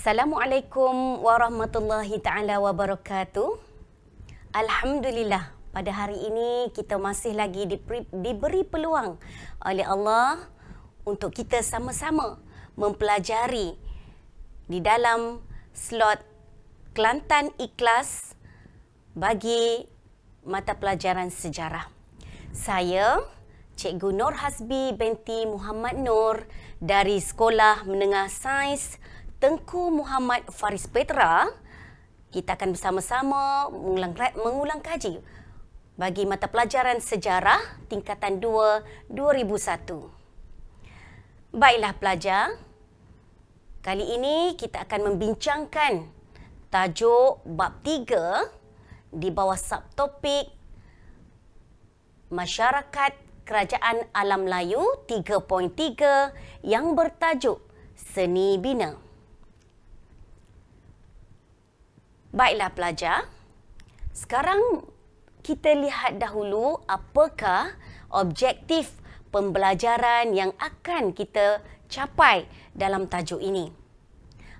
Assalamualaikum warahmatullahi taala wabarakatuh. Alhamdulillah, pada hari ini kita masih lagi diberi peluang oleh Allah untuk kita sama-sama mempelajari di dalam slot Kelantan Ikhlas bagi mata pelajaran sejarah. Saya, Cikgu Nur Hasbi binti Muhammad Nur dari Sekolah Menengah Sains Tengku Muhammad Faris Petra, kita akan bersama-sama mengulang kaji bagi mata pelajaran sejarah tingkatan 2 2001. Baiklah pelajar, kali ini kita akan membincangkan tajuk bab 3 di bawah subtopik Masyarakat Kerajaan Alam Melayu 3.3 yang bertajuk Seni Bina. Baiklah pelajar, sekarang kita lihat dahulu apakah objektif pembelajaran yang akan kita capai dalam tajuk ini.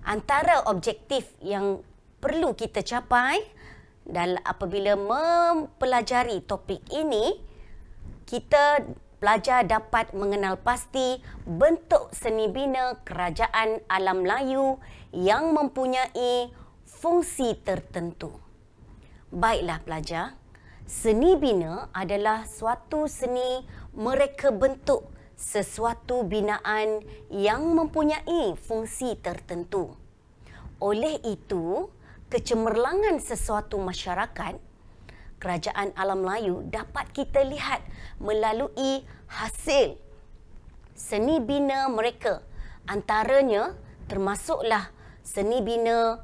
Antara objektif yang perlu kita capai apabila mempelajari topik ini, kita pelajar dapat mengenal pasti bentuk seni bina kerajaan alam Melayu yang mempunyai fungsi tertentu. Baiklah pelajar, seni bina adalah suatu seni mereka bentuk sesuatu binaan yang mempunyai fungsi tertentu. Oleh itu, kecemerlangan sesuatu masyarakat kerajaan alam Melayu dapat kita lihat melalui hasil seni bina mereka. Antaranya termasuklah seni bina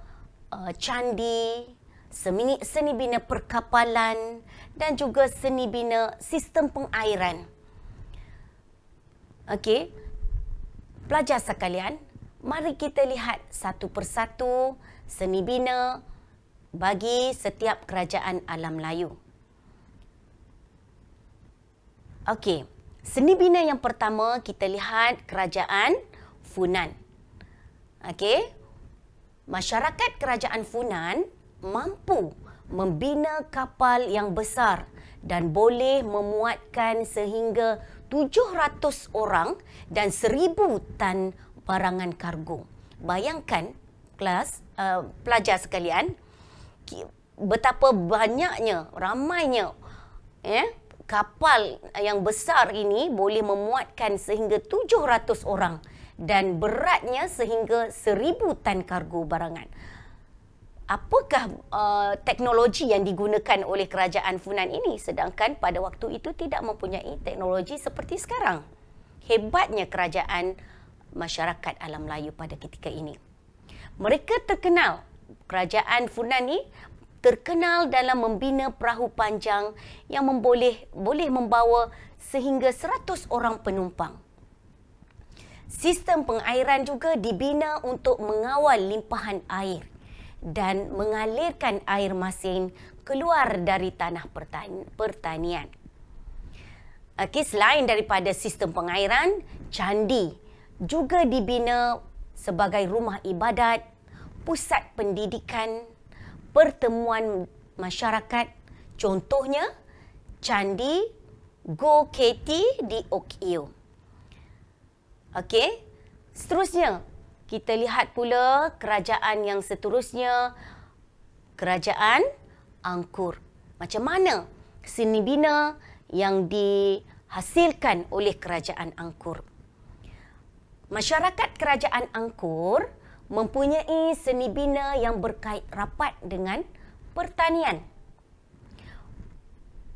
candi, seni bina perkapalan dan juga seni bina sistem pengairan. Okey, pelajar sekalian, mari kita lihat satu persatu seni bina bagi setiap kerajaan alam Melayu. Okey, seni bina yang pertama kita lihat kerajaan Funan. Okey, masyarakat kerajaan Funan mampu membina kapal yang besar dan boleh memuatkan sehingga 700 orang dan 1000 tan barangan kargo. Bayangkan pelajar sekalian, betapa banyaknya, ramainya kapal yang besar ini boleh memuatkan sehingga 700 orang dan beratnya sehingga 1000 tan kargo barangan. Apakah teknologi yang digunakan oleh kerajaan Funan ini, sedangkan pada waktu itu tidak mempunyai teknologi seperti sekarang? Hebatnya kerajaan masyarakat alam Melayu pada ketika ini. Mereka terkenal, kerajaan Funan ini terkenal dalam membina perahu panjang yang boleh membawa sehingga 100 orang penumpang. Sistem pengairan juga dibina untuk mengawal limpahan air dan mengalirkan air masin keluar dari tanah pertanian. Okey, selain daripada sistem pengairan, candi juga dibina sebagai rumah ibadat, pusat pendidikan, pertemuan masyarakat. Contohnya, Candi Go Keti di Okio. Okey, seterusnya kita lihat pula kerajaan yang seterusnya, kerajaan Angkor. Macam mana seni bina yang dihasilkan oleh kerajaan Angkor? Masyarakat kerajaan Angkor mempunyai seni bina yang berkait rapat dengan pertanian.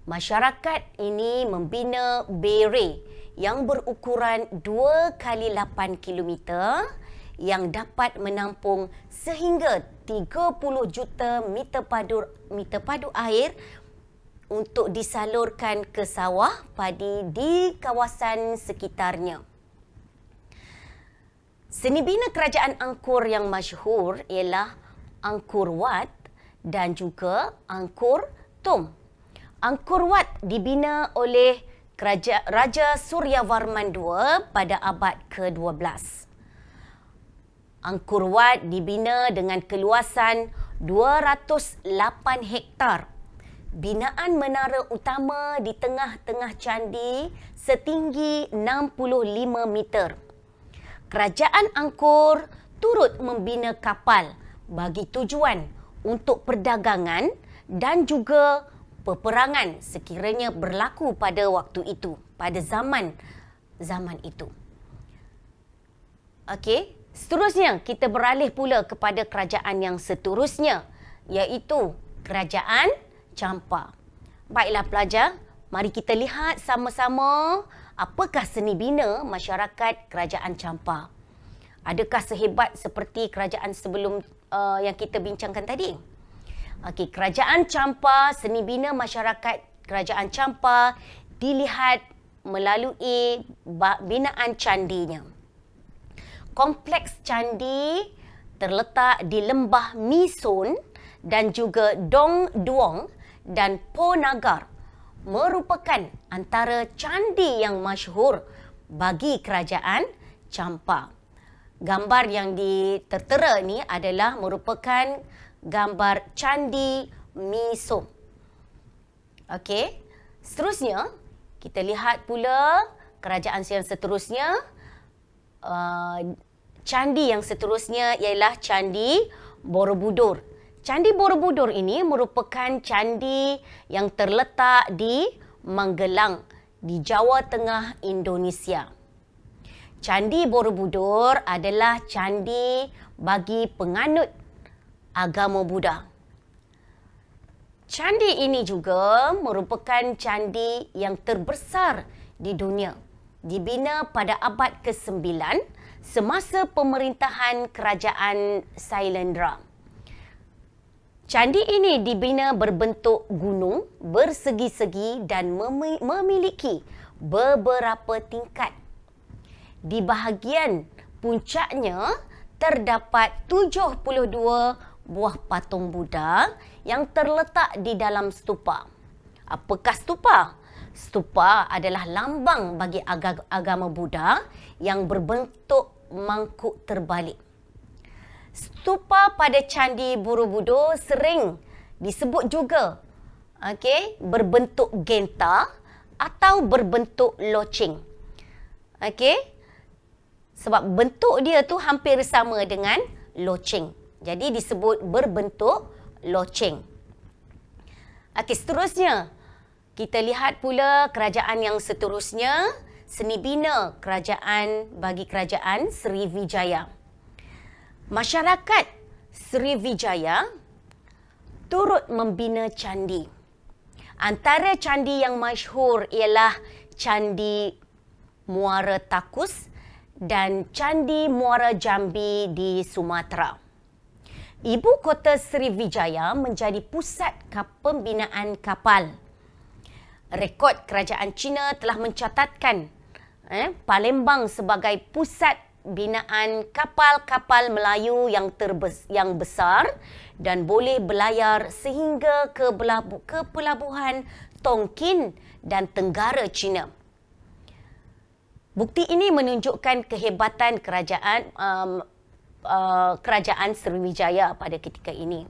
Masyarakat ini membina bere yang berukuran 2 kali 8 kilometer yang dapat menampung sehingga 30 juta meter padu air untuk disalurkan ke sawah padi di kawasan sekitarnya. Seni bina kerajaan Angkor yang masyhur ialah Angkor Wat dan juga Angkor Thom. Angkor Wat dibina oleh Raja Suryavarman II pada abad ke-12. Angkor Wat dibina dengan keluasan 208 hektar. Binaan menara utama di tengah-tengah candi setinggi 65 meter. Kerajaan Angkor turut membina kapal bagi tujuan untuk perdagangan dan juga peperangan sekiranya berlaku pada waktu itu, pada zaman itu. Okey, seterusnya kita beralih pula kepada kerajaan yang seterusnya, iaitu Kerajaan Champa. Baiklah pelajar, mari kita lihat sama-sama apakah seni bina masyarakat Kerajaan Champa. Adakah sehebat seperti kerajaan sebelum yang kita bincangkan tadi? Okey, Kerajaan Champa, seni bina masyarakat Kerajaan Champa dilihat melalui binaan candinya. Kompleks candi terletak di lembah Mison dan juga Dong Duong dan Po Nagar, merupakan antara candi yang masyhur bagi Kerajaan Champa. Gambar yang tertera ni adalah merupakan gambar Candi Mison. Okey, seterusnya kita lihat pula kerajaan yang seterusnya. Candi yang seterusnya ialah Candi Borobudur. Candi Borobudur ini merupakan candi yang terletak di Magelang, di Jawa Tengah, Indonesia. Candi Borobudur adalah candi bagi penganut agama Buddha. Candi ini juga merupakan candi yang terbesar di dunia. Dibina pada abad ke-9 semasa pemerintahan Kerajaan Sailendra. Candi ini dibina berbentuk gunung, bersegi-segi dan memiliki beberapa tingkat. Di bahagian puncaknya terdapat 72 buah patung Buddha yang terletak di dalam stupa. Apakah stupa? Stupa adalah lambang bagi agama Buddha yang berbentuk mangkuk terbalik. Stupa pada Candi Borobudur sering disebut juga berbentuk genta atau berbentuk loceng. Sebab bentuk dia tu hampir sama dengan loceng. Jadi disebut berbentuk loceng. Seterusnya kita lihat pula kerajaan yang seterusnya, seni bina kerajaan bagi Kerajaan Sriwijaya. Masyarakat Sriwijaya turut membina candi. Antara candi yang masyhur ialah Candi Muara Takus dan Candi Muara Jambi di Sumatera. Ibu kota Sriwijaya menjadi pusat pembinaan kapal. Rekod kerajaan China telah mencatatkan Palembang sebagai pusat binaan kapal-kapal Melayu yang besar dan boleh berlayar sehingga ke pelabuhan Tonkin dan Tenggara China. Bukti ini menunjukkan kehebatan kerajaan Sriwijaya pada ketika ini.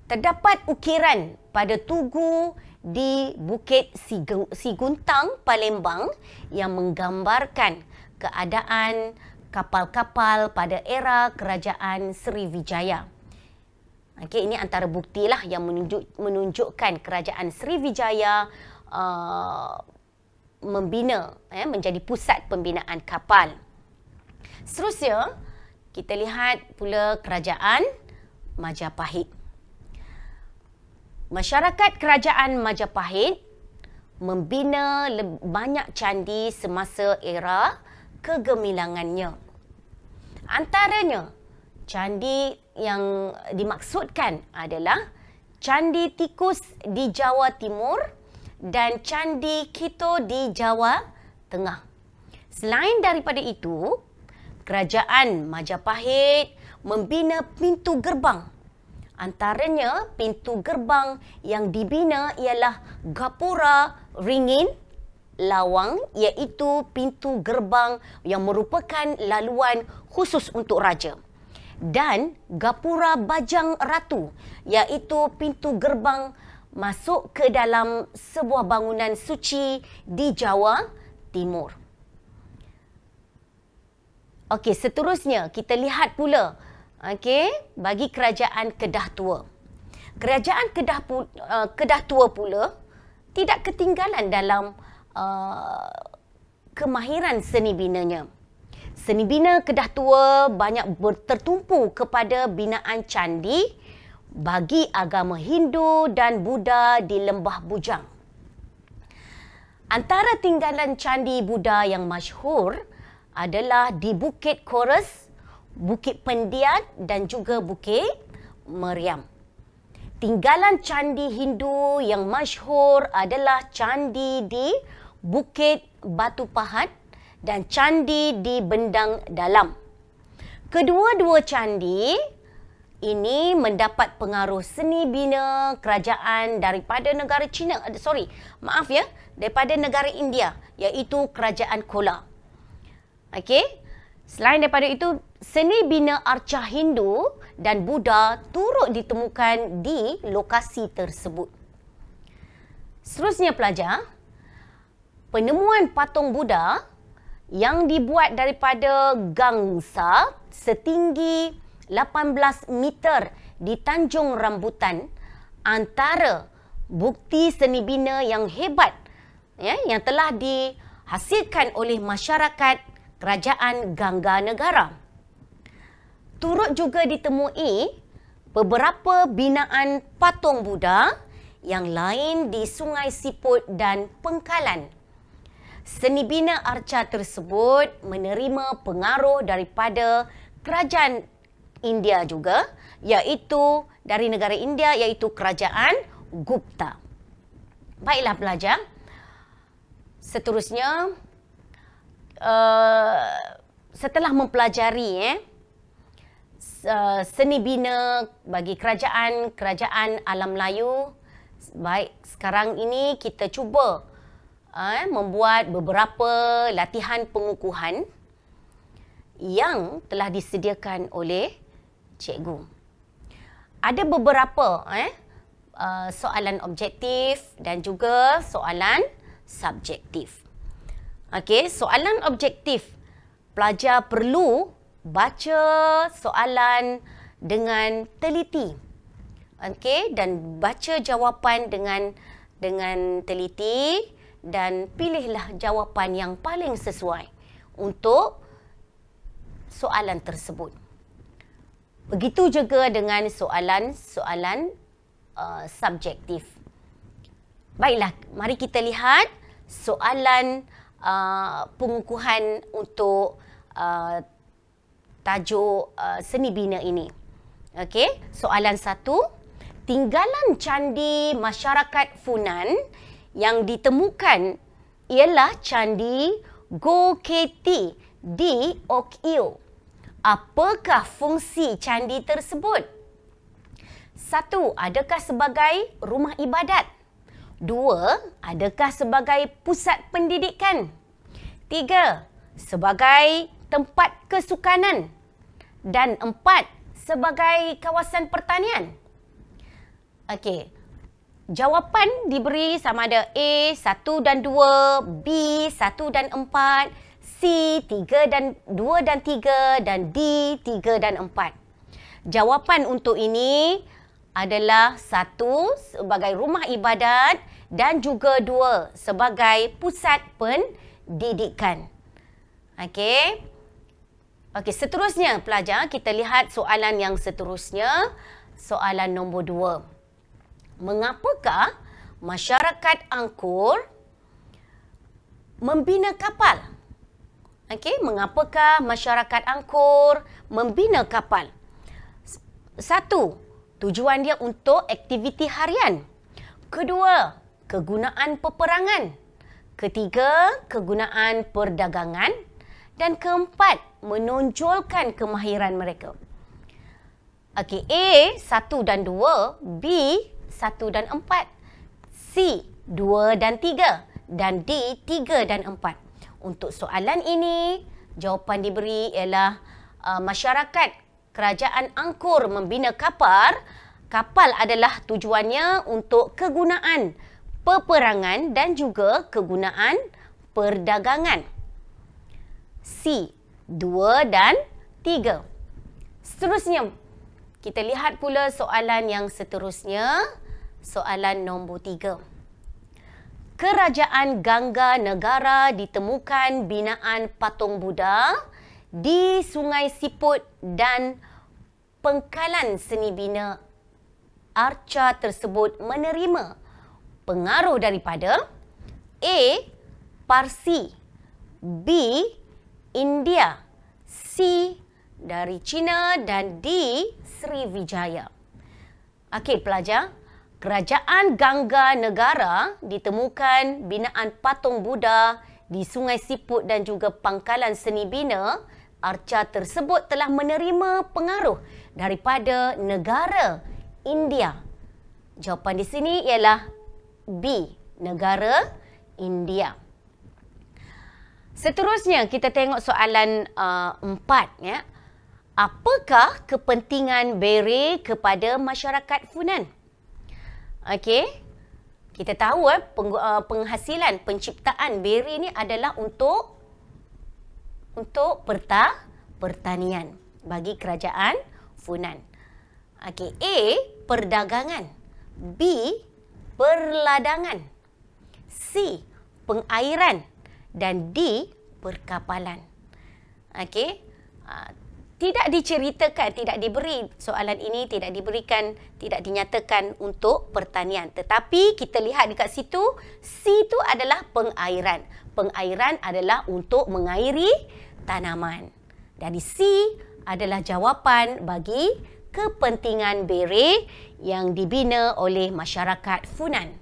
Terdapat ukiran pada tugu di Bukit Siguntang, Palembang yang menggambarkan keadaan kapal-kapal pada era kerajaan Sriwijaya. Ini antara buktilah yang menunjukkan kerajaan Sriwijaya membina menjadi pusat pembinaan kapal. Seterusnya kita lihat pula kerajaan Majapahit. Masyarakat kerajaan Majapahit membina banyak candi semasa era kegemilangannya. Antaranya, candi yang dimaksudkan adalah Candi Tikus di Jawa Timur dan Candi Kito di Jawa Tengah. Selain daripada itu, kerajaan Majapahit membina pintu gerbang. Antaranya, pintu gerbang yang dibina ialah Gapura Ringin Lawang, iaitu pintu gerbang yang merupakan laluan khusus untuk raja. dan Gapura Bajang Ratu, iaitu pintu gerbang masuk ke dalam sebuah bangunan suci di Jawa Timur. Okey, seterusnya kita lihat pula bagi Kerajaan Kedah Tua. Kerajaan Kedah Tua pula tidak ketinggalan dalam kemahiran seni binanya. Seni bina Kedah Tua banyak tertumpu kepada binaan candi bagi agama Hindu dan Buddha di Lembah Bujang. Antara tinggalan candi Buddha yang masyhur adalah di Bukit Kores, Bukit Pendiat dan juga Bukit Meriam. Tinggalan candi Hindu yang masyhur adalah candi di Bukit Batu Pahat dan candi di Bendang Dalam. Kedua-dua candi ini mendapat pengaruh seni bina kerajaan daripada negara China. Daripada negara India, iaitu Kerajaan Chola. Okey. Selain daripada itu, seni bina arca Hindu dan Buddha turut ditemukan di lokasi tersebut. Seterusnya pelajar, penemuan patung Buddha yang dibuat daripada gangsa setinggi 18 meter di Tanjung Rambutan antara bukti seni bina yang hebat yang telah dihasilkan oleh masyarakat Kerajaan Gangga Negara. Turut juga ditemui beberapa binaan patung Buddha yang lain di Sungai Siput dan Pengkalan. Seni bina arca tersebut menerima pengaruh daripada kerajaan India juga, iaitu dari negara India, iaitu Kerajaan Gupta. Baiklah pelajar, seterusnya setelah mempelajari seni bina bagi kerajaan alam Melayu, baik sekarang ini kita cuba membuat beberapa latihan pengukuhan yang telah disediakan oleh cikgu. Ada beberapa soalan objektif dan juga soalan subjektif. Okey, soalan objektif. Pelajar perlu baca soalan dengan teliti. Okey, dan baca jawapan dengan teliti dan pilihlah jawapan yang paling sesuai untuk soalan tersebut. Begitu juga dengan soalan-soalan subjektif. Baiklah, mari kita lihat soalan pengukuhan untuk tajuk seni bina ini. Okey, soalan 1. Tinggalan candi masyarakat Funan yang ditemukan ialah candi Go-Keti di Okio. Apakah fungsi candi tersebut? 1. Adakah sebagai rumah ibadat? 2. Adakah sebagai pusat pendidikan? 3. Sebagai tempat kesukanan? Dan 4. Sebagai kawasan pertanian? Okey. Jawapan diberi sama ada A 1 dan 2, B 1 dan 4, C 3 dan 2 dan 3 dan D 3 dan 4. Jawapan untuk ini adalah 1 sebagai rumah ibadat dan juga 2 sebagai pusat pendidikan. Okey. Okey, seterusnya pelajar kita lihat soalan yang seterusnya, soalan nombor 2. Mengapakah masyarakat Angkor membina kapal? Okey, mengapakah masyarakat Angkor membina kapal? 1. Tujuan dia untuk aktiviti harian. 2. Kegunaan peperangan. 3. Kegunaan perdagangan. Dan 4. Menonjolkan kemahiran mereka. Okey, A 1 dan 2, B 1 dan 4, C 2 dan 3 dan D 3 dan 4. Untuk soalan ini, jawapan diberi ialah masyarakat kerajaan Angkor membina kapal, kapal adalah tujuannya untuk kegunaan peperangan dan juga kegunaan perdagangan. C. 2 dan 3. Seterusnya, kita lihat pula soalan yang seterusnya. Soalan nombor 3. Kerajaan Gangga Negara ditemukan binaan patung Buddha di Sungai Siput dan pengkalan seni bina arca tersebut menerima pengaruh daripada A. Parsi, B. India, C. dari China dan D. Sriwijaya. Okey pelajar, kerajaan Gangga Negara ditemukan binaan patung Buddha di Sungai Siput dan juga pangkalan seni bina arca tersebut telah menerima pengaruh daripada negara India. Jawapan di sini ialah B. negara India. Seterusnya kita tengok soalan 4 ya. Apakah kepentingan beret kepada masyarakat Funan? Okey. Kita tahu penghasilan penciptaan beret ni adalah untuk pertanian bagi kerajaan Funan. Okey, A. perdagangan, B. perladangan, C. pengairan dan D. perkapalan. Okey. Tidak diceritakan, tidak diberi soalan ini, tidak diberikan, tidak dinyatakan untuk pertanian. Tetapi kita lihat dekat situ, C itu adalah pengairan. Pengairan adalah untuk mengairi tanaman. Jadi C adalah jawapan bagi kepentingan beret yang dibina oleh masyarakat Funan.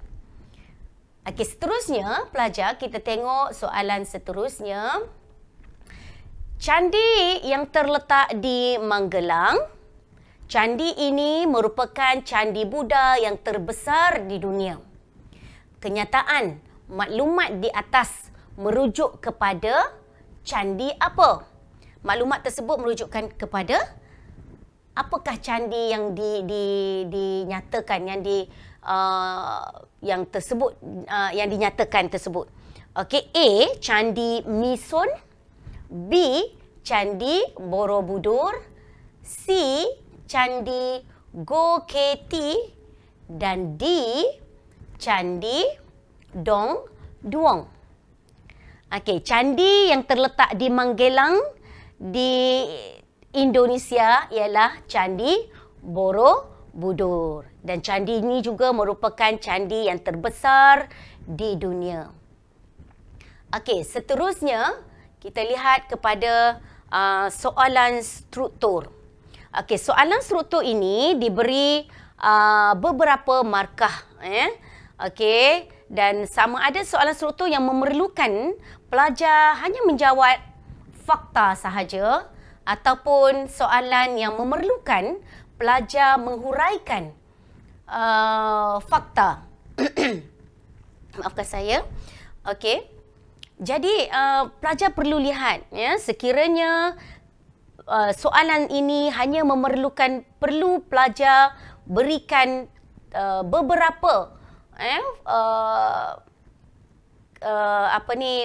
Okey, seterusnya pelajar kita tengok soalan seterusnya. Candi yang terletak di Magelang. Candi ini merupakan candi Buddha yang terbesar di dunia. Kenyataan maklumat di atas merujuk kepada candi apa? Maklumat tersebut merujukkan kepada apakah candi yang dinyatakan yang tersebut yang dinyatakan tersebut. Okey, A. Candi Misun, B. Candi Borobudur, C. Candi Goketi dan D. Candi Dong Duong. Okey, candi yang terletak di Magelang di Indonesia ialah Candi Borobudur dan candi ini juga merupakan candi yang terbesar di dunia. Okey, seterusnya kita lihat kepada soalan struktur. Okey, soalan struktur ini diberi beberapa markah. Okey, dan sama ada soalan struktur yang memerlukan pelajar hanya menjawab fakta sahaja ataupun soalan yang memerlukan pelajar menghuraikan fakta. Maafkan saya. Okey. Jadi pelajar perlu lihat ya, sekiranya soalan ini hanya perlu pelajar berikan beberapa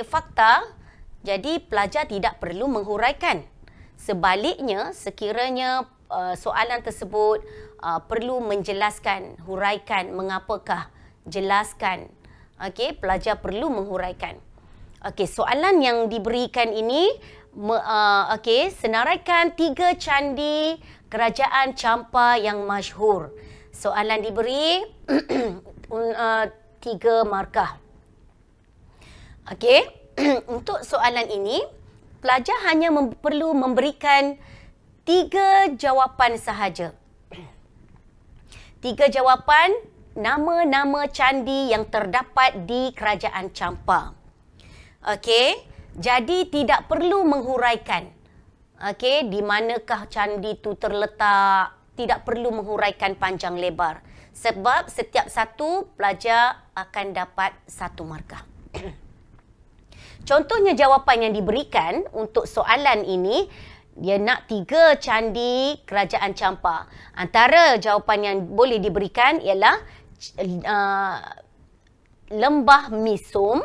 fakta, jadi pelajar tidak perlu menghuraikan. Sebaliknya, sekiranya soalan tersebut perlu menjelaskan, huraikan mengapakah, jelaskan. Okey, pelajar perlu menghuraikan. Okey, soalan yang diberikan ini senaraikan 3 candi kerajaan Champa yang masyhur. Soalan diberi 3 markah. Okey, untuk soalan ini pelajar hanya perlu memberikan 3 jawapan sahaja. 3 jawapan nama-nama candi yang terdapat di kerajaan Champa. Okey, jadi tidak perlu menghuraikan. Okey, di manakah candi itu terletak? Tidak perlu menghuraikan panjang lebar. Sebab setiap satu pelajar akan dapat 1 markah. Contohnya jawapan yang diberikan untuk soalan ini Dia nak 3 candi kerajaan Champa. Antara jawapan yang boleh diberikan ialah Lembah Misum,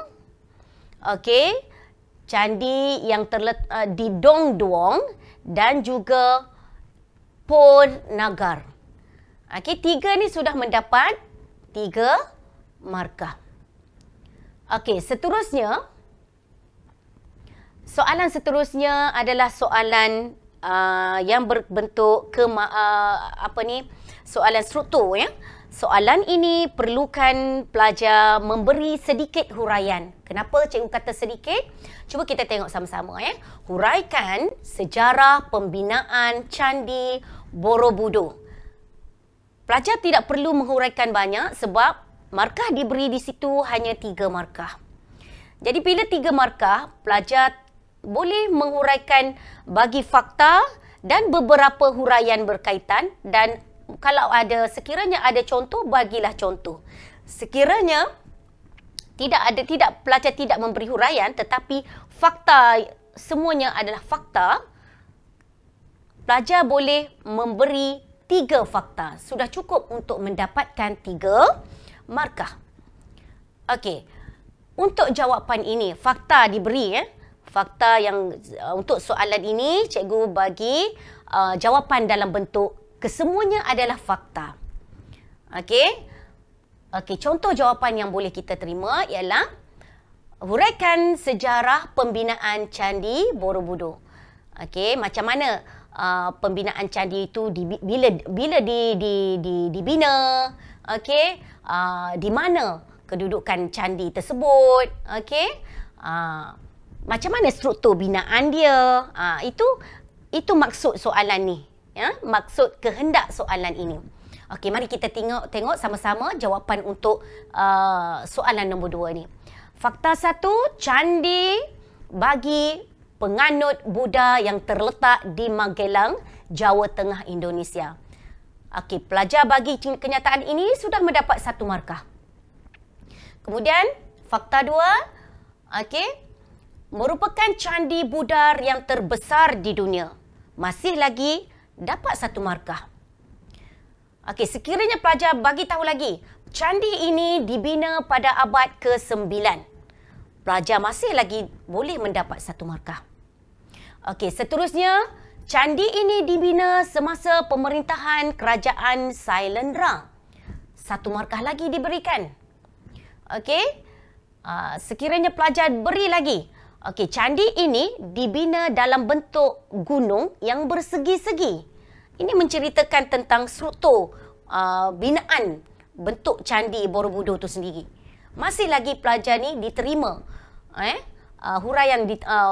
okey, candi yang terletak di Dong Duong dan juga Por Nagar. Okey, 3 ni sudah mendapat 3 markah. Okey, seterusnya, soalan seterusnya adalah soalan yang berbentuk soalan struktur, ya. Soalan ini perlukan pelajar memberi sedikit huraian. Kenapa cikgu kata sedikit? Cuba kita tengok sama-sama, ya. Huraikan sejarah pembinaan Candi Borobudur. Pelajar tidak perlu menghuraikan banyak sebab markah diberi di situ hanya 3 markah. Jadi bila 3 markah, pelajar boleh menghuraikan bagi fakta dan beberapa huraian berkaitan, dan kalau sekiranya ada contoh, bagilah contoh. Sekiranya pelajar tidak memberi huraian tetapi fakta semuanya adalah fakta, pelajar boleh memberi 3 fakta. Sudah cukup untuk mendapatkan 3 markah. Okey. Untuk jawapan ini, fakta diberi, ya. Fakta yang untuk soalan ini cikgu bagi jawapan dalam bentuk kesemuanya adalah fakta. Okey. Okey, contoh jawapan yang boleh kita terima ialah huraikan sejarah pembinaan Candi Borobudur. Okey, macam mana pembinaan candi itu bila dibina, okey, di mana kedudukan candi tersebut, okey, macam mana struktur binaan dia, itu maksud soalan ni, ya, maksud kehendak soalan ini. Okey, mari kita tengok sama-sama jawapan untuk soalan nombor 2 ni. Fakta 1, candi bagi penganut Buddha yang terletak di Magelang, Jawa Tengah, Indonesia. Okey, pelajar bagi kenyataan ini sudah mendapat 1 markah. Kemudian, fakta 2, okey, merupakan candi Buddha yang terbesar di dunia. Masih lagi dapat 1 markah. Okey, sekiranya pelajar bagi tahu lagi, candi ini dibina pada abad ke-9. Pelajar masih lagi boleh mendapat 1 markah. Okey, seterusnya, candi ini dibina semasa pemerintahan kerajaan Sailendra. 1 markah lagi diberikan. Okey, sekiranya pelajar beri lagi. Okey, candi ini dibina dalam bentuk gunung yang bersegi-segi. Ini menceritakan tentang struktur binaan bentuk Candi Borobudur itu sendiri. Masih lagi pelajar ni diterima. Huraian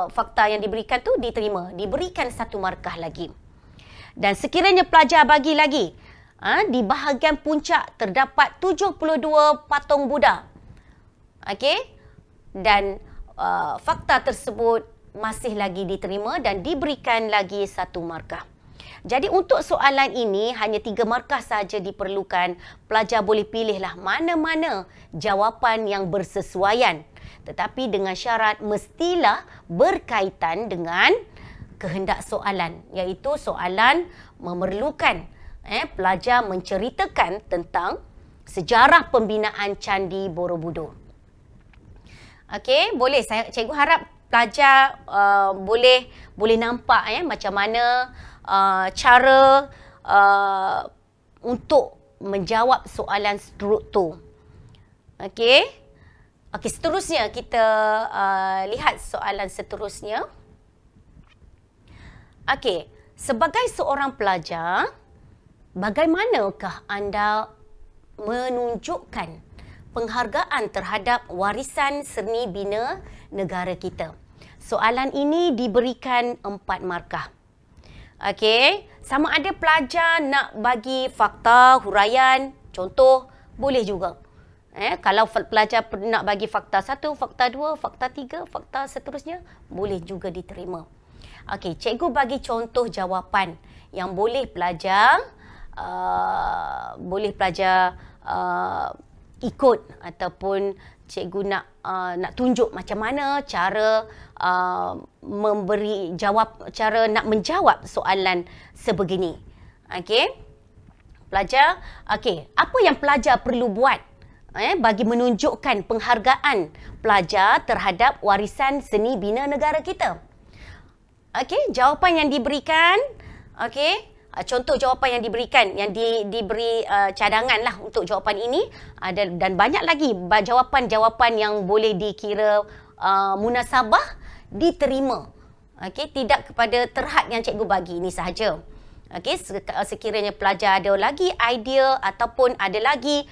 fakta yang diberikan tu diterima. Diberikan 1 markah lagi. Dan sekiranya pelajar bagi lagi, di bahagian puncak terdapat 72 patung Buddha. Okey? Dan fakta tersebut masih lagi diterima dan diberikan lagi 1 markah. Jadi untuk soalan ini hanya 3 markah saja diperlukan. Pelajar boleh pilihlah mana-mana jawapan yang bersesuaian. Tetapi dengan syarat mestilah berkaitan dengan kehendak soalan. Iaitu soalan memerlukan pelajar menceritakan tentang sejarah pembinaan Candi Borobudur. Okey, boleh. Cikgu harap pelajar boleh nampak macam mana cara untuk menjawab soalan struktur. Okey. Okey, seterusnya kita lihat soalan seterusnya. Okey, sebagai seorang pelajar, bagaimanakah anda menunjukkan penghargaan terhadap warisan seni bina negara kita? Soalan ini diberikan 4 markah. Okey, sama ada pelajar nak bagi fakta, huraian, contoh, boleh juga. Kalau pelajar nak bagi fakta 1, fakta 2, fakta 3, fakta seterusnya, boleh juga diterima. Okey, cikgu bagi contoh jawapan yang boleh pelajar ikut ataupun cikgu nak tunjuk macam mana cara cara nak menjawab soalan sebegini. Okey. Pelajar, apa yang pelajar perlu buat bagi menunjukkan penghargaan pelajar terhadap warisan seni bina negara kita? Okey, jawapan yang diberikan, contoh jawapan yang diberikan, yang diberi cadangan lah untuk jawapan ini, dan banyak lagi jawapan-jawapan yang boleh dikira munasabah diterima. Tidak kepada terhad yang cikgu bagi, ini sahaja. Sekiranya pelajar ada lagi idea ataupun ada lagi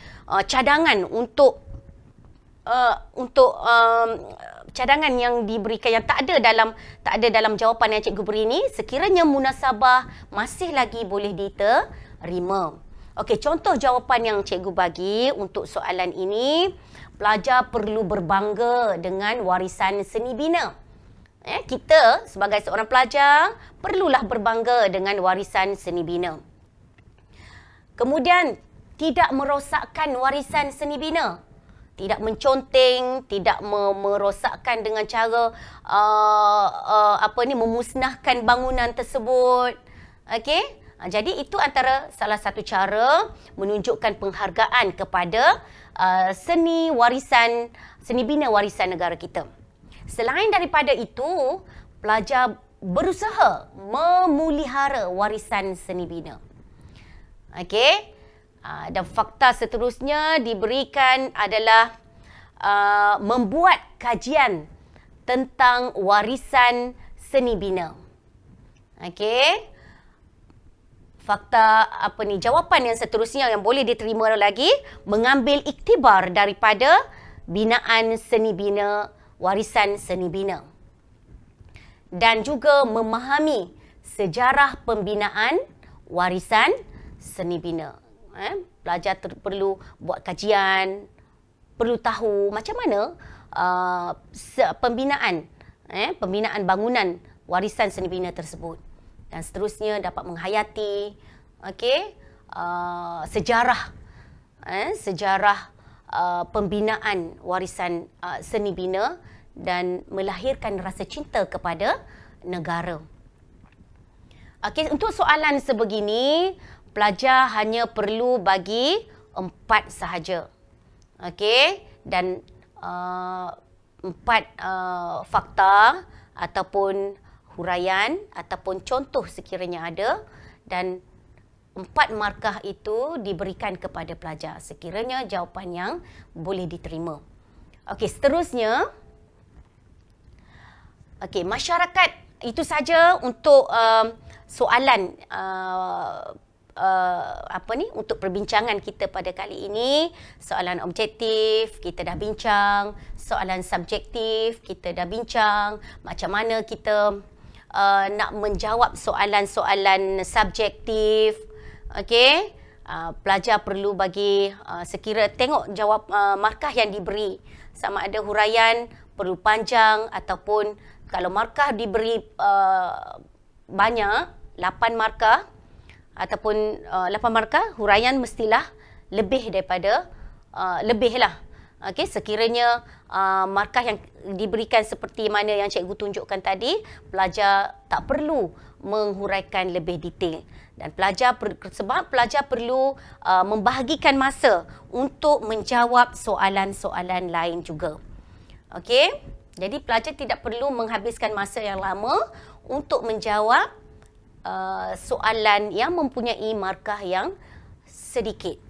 cadangan untuk cadangan yang diberikan yang tak ada dalam jawapan yang cikgu beri ini, sekiranya munasabah masih lagi boleh diterima. Contoh jawapan yang cikgu bagi untuk soalan ini, pelajar perlu berbangga dengan warisan seni bina. Kita sebagai seorang pelajar perlulah berbangga dengan warisan seni bina. Kemudian, tidak merosakkan warisan seni bina. Tidak menconteng, tidak merosakkan dengan cara memusnahkan bangunan tersebut. Jadi itu antara salah satu cara menunjukkan penghargaan kepada seni bina warisan negara kita. Selain daripada itu, pelajar berusaha memelihara warisan seni bina. Dan fakta seterusnya diberikan adalah membuat kajian tentang warisan seni bina. Fakta jawapan yang seterusnya yang boleh diterima lagi, mengambil iktibar daripada binaan seni bina warisan seni bina, dan juga memahami sejarah pembinaan warisan seni bina. Pelajar perlu buat kajian, perlu tahu macam mana pembinaan bangunan warisan seni bina tersebut, dan seterusnya dapat menghayati sejarah pembinaan warisan seni bina dan melahirkan rasa cinta kepada negara. Untuk soalan sebegini, pelajar hanya perlu bagi 4 sahaja. Dan 4 fakta ataupun huraian ataupun contoh sekiranya ada, dan 4 markah itu diberikan kepada pelajar sekiranya jawapan yang boleh diterima. Seterusnya, masyarakat, itu saja untuk soalan untuk perbincangan kita pada kali ini. Soalan objektif kita dah bincang, soalan subjektif kita dah bincang, macam mana kita nak menjawab soalan-soalan subjektif. Pelajar perlu bagi sekira tengok jawab markah yang diberi, sama ada huraian perlu panjang ataupun kalau markah diberi banyak, 8 markah ataupun 8 markah, huraian mestilah lebih daripada sekiranya markah yang diberikan seperti mana yang cikgu tunjukkan tadi, pelajar tak perlu menghuraikan lebih detail, dan sebab pelajar perlu membahagikan masa untuk menjawab soalan-soalan lain juga. Jadi pelajar tidak perlu menghabiskan masa yang lama untuk menjawab soalan yang mempunyai markah yang sedikit.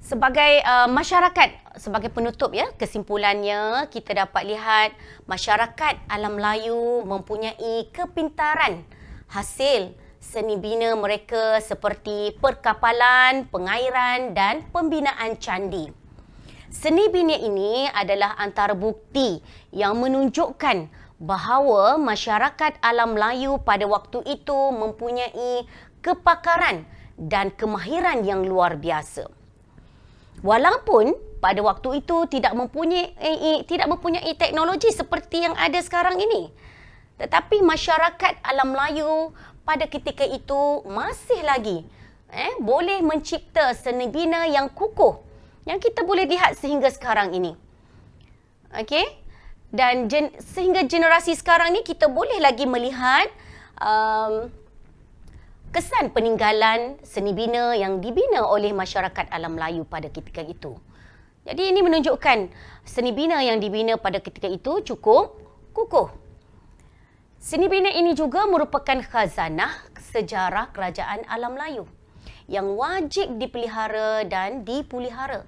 Sebagai masyarakat, sebagai penutup kesimpulannya kita dapat lihat masyarakat alam Melayu mempunyai kepintaran hasil seni bina mereka seperti perkapalan, pengairan dan pembinaan candi. Seni bina ini adalah antara bukti yang menunjukkan bahawa masyarakat alam Melayu pada waktu itu mempunyai kepakaran dan kemahiran yang luar biasa. Walaupun pada waktu itu tidak mempunyai teknologi seperti yang ada sekarang ini, tetapi masyarakat alam Melayu pada ketika itu masih lagi boleh mencipta seni bina yang kukuh, yang kita boleh lihat sehingga sekarang ini. Okey? Dan sehingga generasi sekarang ni kita boleh lagi melihat kesan peninggalan seni bina yang dibina oleh masyarakat alam Melayu pada ketika itu. Jadi ini menunjukkan seni bina yang dibina pada ketika itu cukup kukuh. Seni bina ini juga merupakan khazanah sejarah kerajaan alam Melayu yang wajib dipelihara dan dipulihara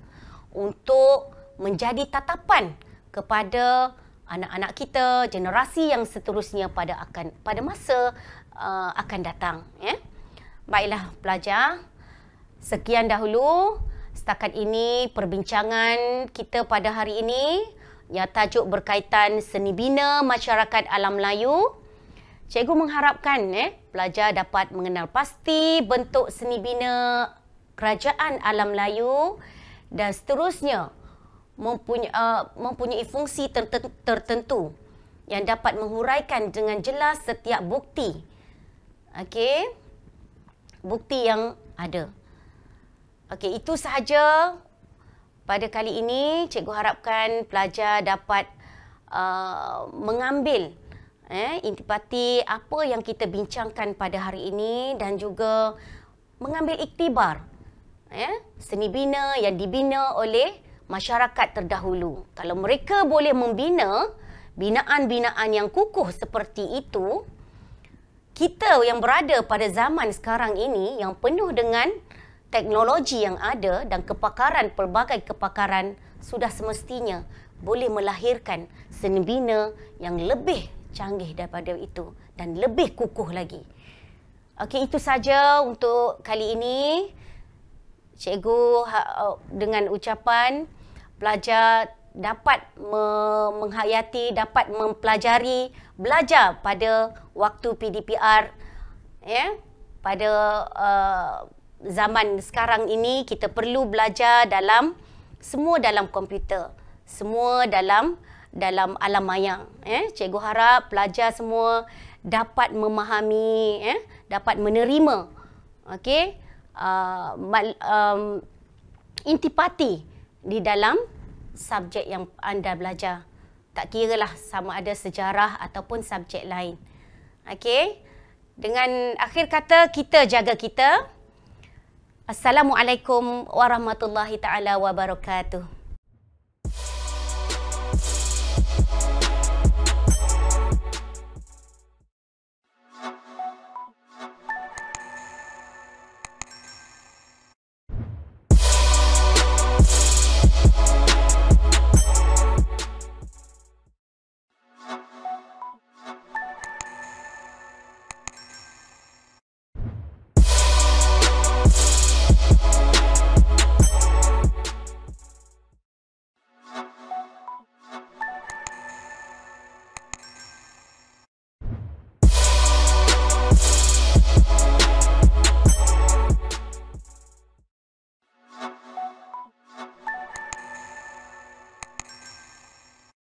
untuk menjadi tatapan kepada anak-anak kita, generasi yang seterusnya pada masa akan datang. Baiklah pelajar, sekian dahulu setakat ini perbincangan kita pada hari ini yang tajuk berkaitan seni bina masyarakat alam Melayu. Cikgu mengharapkan pelajar dapat mengenal pasti bentuk seni bina kerajaan alam Melayu dan seterusnya mempunyai fungsi tertentu yang dapat menghuraikan dengan jelas setiap bukti. Okey, bukti yang ada. Okey, itu sahaja pada kali ini. Cikgu harapkan pelajar dapat mengambil intipati apa yang kita bincangkan pada hari ini dan juga mengambil iktibar seni bina yang dibina oleh masyarakat terdahulu. Kalau mereka boleh membina binaan-binaan yang kukuh seperti itu, kita yang berada pada zaman sekarang ini yang penuh dengan teknologi yang ada dan kepakaran, pelbagai kepakaran, sudah semestinya boleh melahirkan seni bina yang lebih canggih daripada itu dan lebih kukuh lagi. Okey, itu saja untuk kali ini. Cikgu dengan ucapan pelajar dapat menghayati, dapat mempelajari, belajar pada waktu PDPR pada zaman sekarang ini. Kita perlu belajar semua dalam komputer, semua dalam alam maya. Cikgu harap pelajar semua dapat memahami, dapat menerima intipati di dalam subjek yang anda belajar. Tak kiralah sama ada sejarah ataupun subjek lain. Okey. Dengan akhir kata, kita jaga kita. Assalamualaikum warahmatullahi taala wabarakatuh.